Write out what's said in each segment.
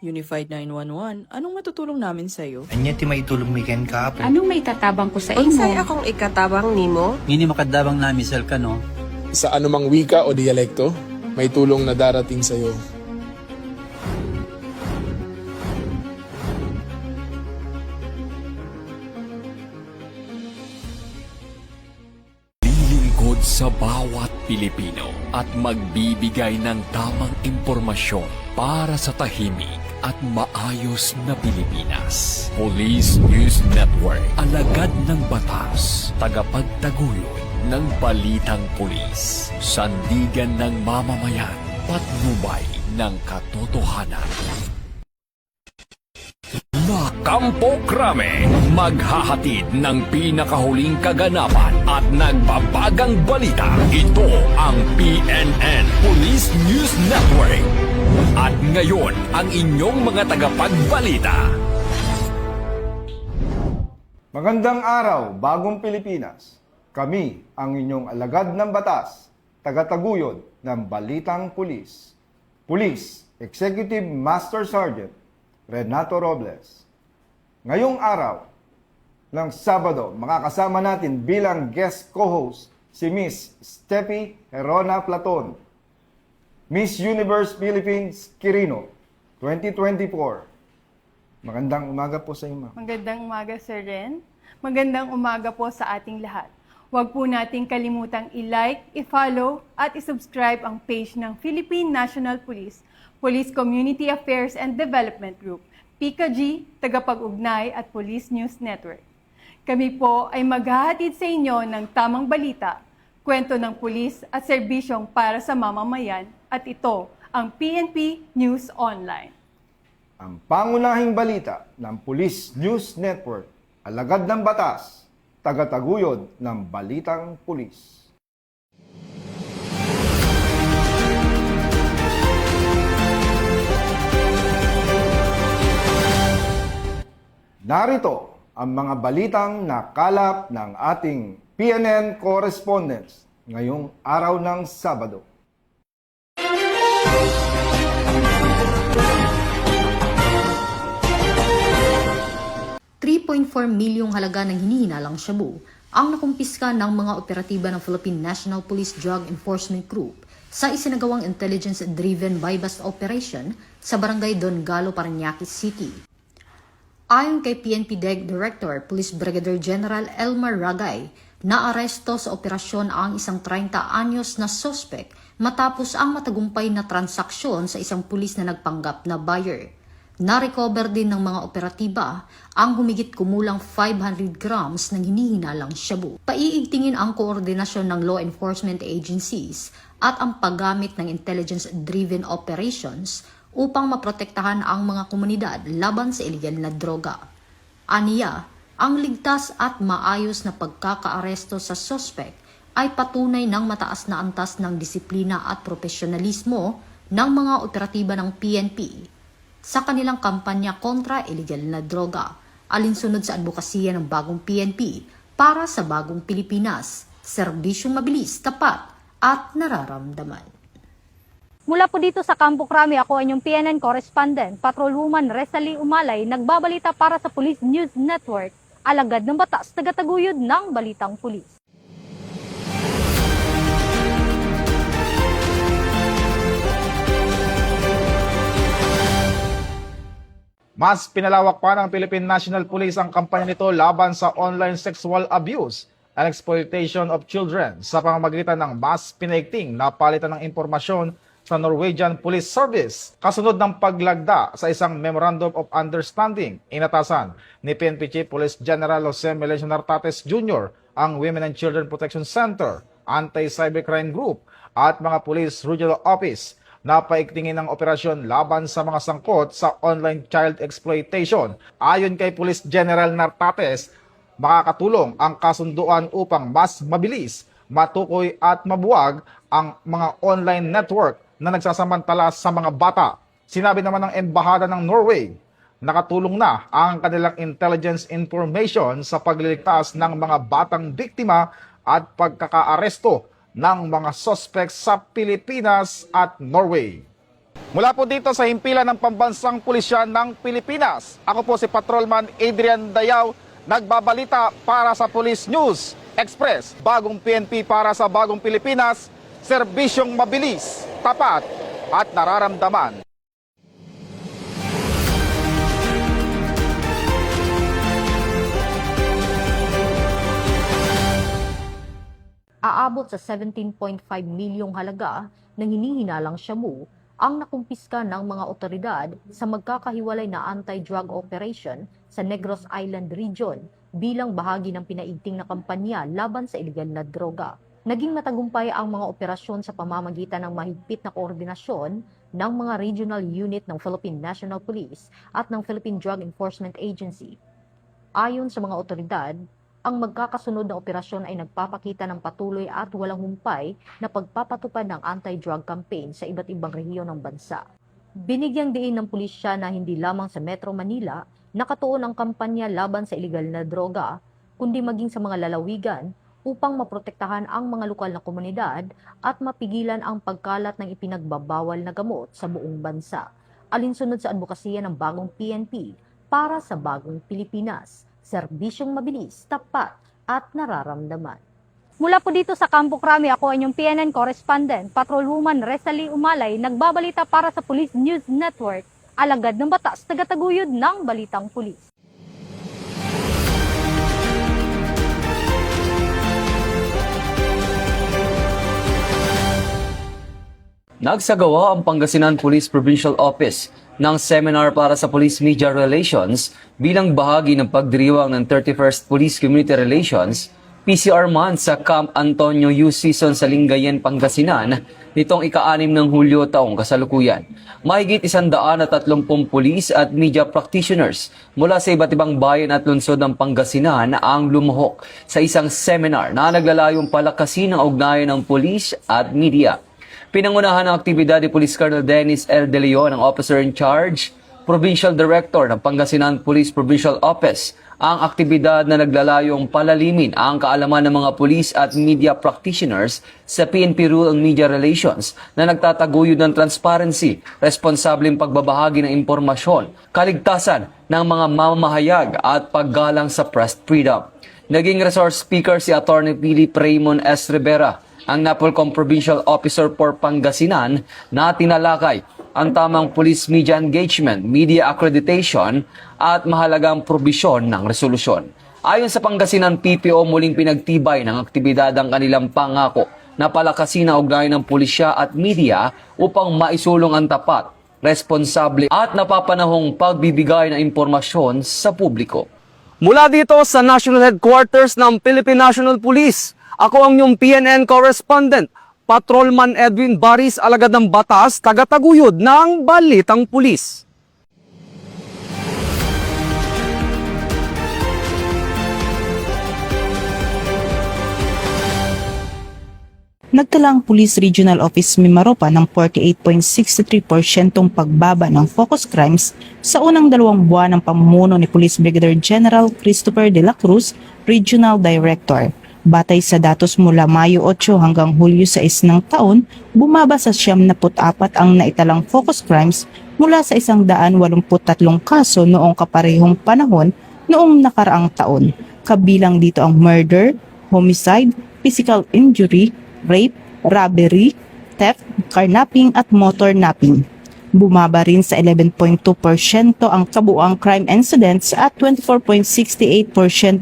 Unified 911, anong matutulong namin sa'yo? Anya ti maitulong mi ken kapo. Anong may tatabang ko sa imo? Unsay akong ikatabang nimo? Ngini makadabang na misal ka no. Sa anumang wika o dialekto, may tulong na darating sa iyo. Lilingkod sa bawat Pilipino at magbibigay ng tamang impormasyon para sa tahimik at maayos na Pilipinas. Police News Network, alagad ng batas, tagapagtaguyod ng balitang pulis, sandigan ng mamamayan, patnubay ng katotohanan. La Campo Crame, maghahatid ng pinakahuling kaganapan at nagbabagang balita. Ito ang PNN Police News Network. At ngayon, ang inyong mga tagapagbalita. Magandang araw, Bagong Pilipinas. Kami ang inyong alagad ng batas, tagataguyod ng Balitang Pulis. Police Executive Master Sergeant Renato Robles. Ngayong araw ng Sabado, makakasama natin bilang guest co-host si Miss Steffi Herona Platon, Miss Universe Philippines Quirino 2024. Magandang umaga po sa inyo, ma'am. Magandang umaga, Sir Ren. Magandang umaga po sa ating lahat. Huwag po nating kalimutang i-like, i-follow, at i-subscribe ang page ng Philippine National Police, Police Community Affairs and Development Group, PCAG, Tagapag-Ugnay at Police News Network. Kami po ay maghahatid sa inyo ng tamang balita, kwento ng pulis at serbisyong para sa mamamayan, at ito ang PNP News Online. Ang pangunahing balita ng Police News Network, alagad ng batas, tagataguyod ng Balitang Pulis. Narito ang mga balitang nakalap ng ating PNN correspondents ngayong araw ng Sabado. $3.4 milyong halaga ng hinihinalang shabu ang nakumpiska ng mga operatiba ng Philippine National Police Drug Enforcement Group sa isinagawang intelligence-driven buy-bust operation sa Barangay Don Galo, Parañaque City. Ayon kay PNP DEG Director, Police Brigadier General Elmer Ragay, naaresto sa operasyon ang isang 30 anyos na suspect matapos ang matagumpay na transaksyon sa isang pulis na nagpanggap na buyer. Na-recover din ng mga operatiba ang humigit kumulang 500 grams ng hinihinalang shabu. Paiigtingin ang koordinasyon ng law enforcement agencies at ang paggamit ng intelligence-driven operations upang maprotektahan ang mga komunidad laban sa iligal na droga. Aniya, ang ligtas at maayos na pagkakaaresto sa suspect ay patunay ng mataas na antas ng disiplina at profesionalismo ng mga operatiba ng PNP sa kanilang kampanya kontra iligal na droga, alinsunod sa advokasya ng bagong PNP para sa bagong Pilipinas, serbisyong mabilis, tapat at nararamdaman. Mula po dito sa Campo Crame, ako ang inyong PNN correspondent, Patrolwoman Rezalie Umalay, nagbabalita para sa Police News Network, alagad ng batas, tagataguyod ng Balitang Pulis. Mas pinalawak pa ng Philippine National Police ang kampanya nito laban sa online sexual abuse and exploitation of children sa pamamagitan ng mas pinaigting na palitan ng impormasyon sa Norwegian Police Service. Kasunod ng paglagda sa isang Memorandum of Understanding, inatasan ni PNP Chief Police General Jose Melencio Nartates Jr. ang Women and Children Protection Center, Anti-Cybercrime Group at mga Police Regional Office na paigtingin ng operasyon laban sa mga sangkot sa online child exploitation. Ayon kay Police General Nartates, makakatulong ang kasunduan upang mas mabilis, matukoy at mabuwag ang mga online network na nagsasamantala sa mga bata. Sinabi naman ng Embahada ng Norway, nakatulong na ang kanilang intelligence information sa pagliligtas ng mga batang biktima at pagkakaaresto ng mga suspects sa Pilipinas at Norway. Mula po dito sa himpilan ng Pambansang Pulisya ng Pilipinas, ako po si Patrolman Adrian Dayaw, nagbabalita para sa Police News Express. Bagong PNP para sa bagong Pilipinas, serbisyong mabilis, tapat at nararamdaman. Aabot sa 17.5 milyong halaga ng hinihinalang shabu ang nakumpiska ng mga otoridad sa magkakahiwalay na anti-drug operation sa Negros Island Region bilang bahagi ng pinaigting na kampanya laban sa iligal na droga. Naging matagumpay ang mga operasyon sa pamamagitan ng mahigpit na koordinasyon ng mga regional unit ng Philippine National Police at ng Philippine Drug Enforcement Agency. Ayon sa mga otoridad, ang magkakasunod na operasyon ay nagpapakita ng patuloy at walang humpay na pagpapatupad ng anti-drug campaign sa iba't ibang rehiyon ng bansa. Binigyang diin ng pulisya na hindi lamang sa Metro Manila nakatuon ang kampanya laban sa iligal na droga, kundi maging sa mga lalawigan upang maprotektahan ang mga lokal na komunidad at mapigilan ang pagkalat ng ipinagbabawal na gamot sa buong bansa. Alinsunod sa advokasya ng bagong PNP para sa bagong Pilipinas. Serbisyong mabilis, tapat at nararamdaman. Mula po dito sa Campo Crame, ako ang inyong PNN correspondent, Patrolwoman Resalie Umalay, nagbabalita para sa Police News Network, alagad ng batas, tagataguyod ng Balitang Pulis. Nagsagawa ang Pangasinan Police Provincial Office ng seminar para sa Police Media Relations bilang bahagi ng pagdiriwang ng 31st Police Community Relations PCR Month sa Camp Antonio Youth Season sa Lingayen, Pangasinan nitong ika-6 ng Hulyo taong kasalukuyan. Mahigit 130 pulis at media practitioners mula sa iba't ibang bayan at lungsod ng Pangasinan ang lumuhok sa isang seminar na naglalayong palakasin ang ugnayan ng pulis at media. Pinangunahan ng aktibidad ni Police Colonel Dennis L. De Leon, ang Officer in Charge, Provincial Director ng Pangasinan Police Provincial Office, ang aktibidad na naglalayong palalimin ang kaalaman ng mga pulis at media practitioners sa PNP Rule on Media Relations na nagtataguyod ng transparency, responsableng pagbabahagi ng impormasyon, kaligtasan ng mga mamamahayag at paggalang sa press freedom. Naging resource speaker si Atty. Philip Raymond S. Rivera, ang NAPOLCOM Provincial Officer for Pangasinan, na tinalakay ang tamang police media engagement, media accreditation at mahalagang probisyon ng resolusyon. Ayon sa Pangasinan PPO, muling pinagtibay ng aktibidad ang kanilang pangako na palakasin ang ugnayan ng pulisya at media upang maisulong ang tapat, responsable at napapanahong pagbibigay ng impormasyon sa publiko. Mula dito sa National Headquarters ng Philippine National Police, ako ang inyong PNN correspondent, Patrolman Edwin Baris, alagad ng batas, tagataguyod ng Balitang Pulis. Nagtala ang Police Regional Office Mimaropa ng 48.63% pagbaba ng focus crimes sa unang 2 buwan ng pamumuno ni Police Brigadier General Christopher De La Cruz, Regional Director. Batay sa datos mula Mayo 8 hanggang Hulyo 6 ng taon, bumaba sa 74 ang naitalang focus crimes mula sa 183 kaso noong kaparehong panahon noong nakaraang taon. Kabilang dito ang murder, homicide, physical injury, rape, robbery, theft, carnapping at motor napping. Bumaba rin sa 11.2% ang kabuuang crime incidents at 24.68%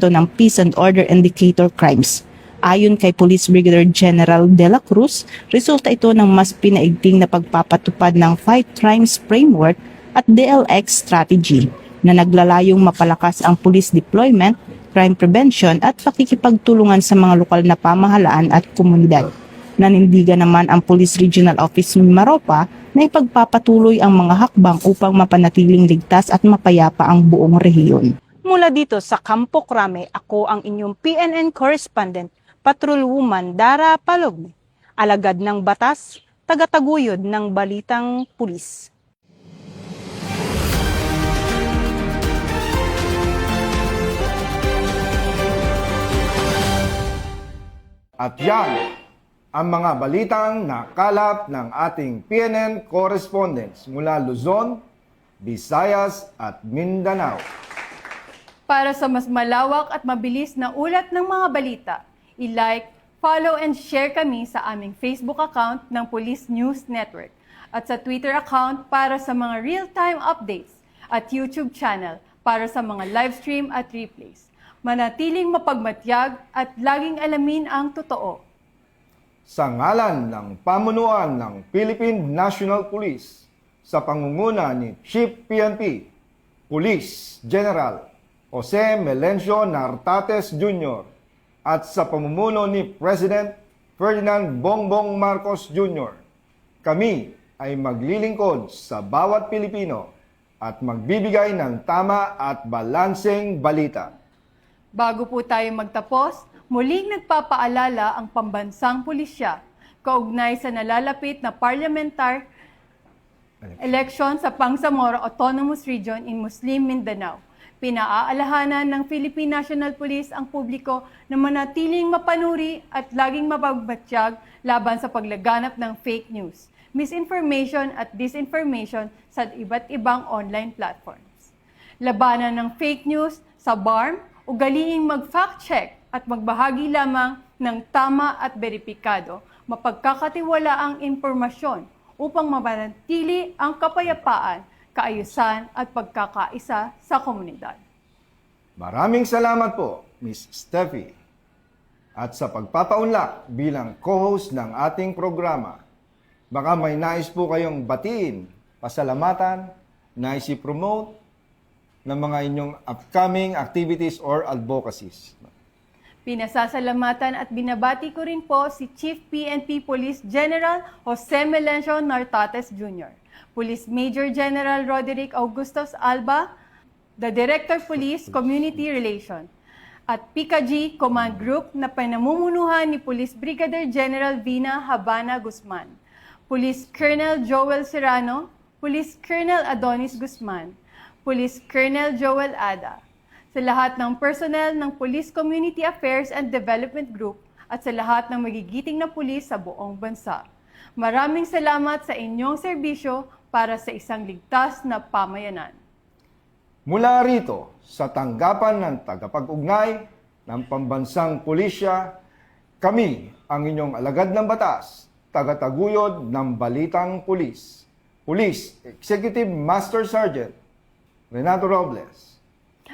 ng peace and order indicator crimes. Ayon kay Police Brigadier General De La Cruz, resulta ito ng mas pinaigting na pagpapatupad ng Fight Crimes Framework at DLX strategy na naglalayong mapalakas ang police deployment, crime prevention at pakikipagtulungan sa mga lokal na pamahalaan at komunidad. Nanindigan naman ang Police Regional Office Mimaropa na ipagpapatuloy ang mga hakbang upang mapanatiling ligtas at mapayapa ang buong rehiyon. Mula dito sa Campo Crame, ako ang inyong PNN correspondent, Patrolwoman Dara Palogme, alagad ng batas, tagataguyod ng Balitang Pulis. At yan ang mga balitang nakalap ng ating PNN correspondents mula Luzon, Visayas at Mindanao. Para sa mas malawak at mabilis na ulat ng mga balita, i-like, follow and share kami sa aming Facebook account ng Police News Network at sa Twitter account para sa mga real-time updates at YouTube channel para sa mga live stream at replays. Manatiling mapagmatyag at laging alamin ang totoo. Sa ngalan ng pamunuan ng Philippine National Police sa pangunguna ni Chief PNP Police General Jose Melencio Nartates Jr. at sa pamumuno ni President Ferdinand Bongbong Marcos Jr., kami ay maglilingkod sa bawat Pilipino at magbibigay ng tama at balanseng balita. Bago po tayo magtapos, muling nagpapaalala ang pambansang pulisya kaugnay sa nalalapit na parliamentary election sa Bangsamoro Autonomous Region in Muslim Mindanao. Pinaaalahanan ng Philippine National Police ang publiko na manatiling mapanuri at laging mapagmatyag laban sa paglaganap ng fake news, misinformation at disinformation sa iba't ibang online platforms. Labanan ng fake news sa BARM, ugaliing mag-fact check at magbahagi lamang ng tama at beripikado, mapagkakatiwalaang impormasyon upang mapanatili ang kapayapaan, kaayusan at pagkakaisa sa komunidad. Maraming salamat po, Miss Steffi. At sa pagpapaunlak bilang co-host ng ating programa, baka may nais po kayong batiin, pasalamatan, nais i-promote ng mga inyong upcoming activities or advocacies. Pinasasalamatan at binabati ko rin po si Chief PNP Police General Jose Melencio Nartates Jr., Police Major General Roderick Augustos Alba, the Director Police Community Relations, at PICAG Command Group na pinamumunuhan ni Police Brigadier General Vina Habana Guzman, Police Colonel Joel Serrano, Police Colonel Adonis Guzman, Police Colonel Joel Ada, sa lahat ng personnel ng Police Community Affairs and Development Group at sa lahat ng magigiting na pulis sa buong bansa. Maraming salamat sa inyong serbisyo para sa isang ligtas na pamayanan. Mula rito sa tanggapan ng tagapag-ugnay ng pambansang pulisya, kami ang inyong alagad ng batas, tagataguyod ng balitang pulis, Police Executive Master Sergeant Renato Robles.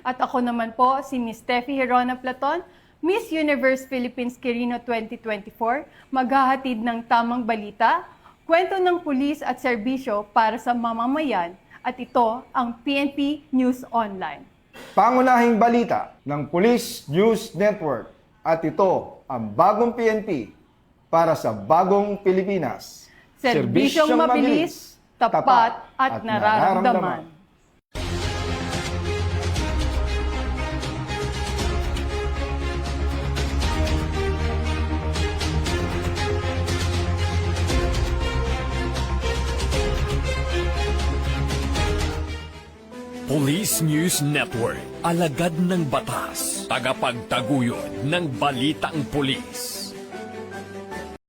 At ako naman po si Miss Steffi Herona Platon, Miss Universe Philippines Quirino 2024, maghahatid ng tamang balita, kwento ng pulis at serbisyo para sa mamamayan, at ito ang PNP News Online. Pangunahing balita ng Police News Network, at ito ang bagong PNP para sa bagong Pilipinas. Serbisyong mabilis, tapat at nararamdaman. Police News Network, alagad ng batas, tagapagtaguyod ng balitang pulis.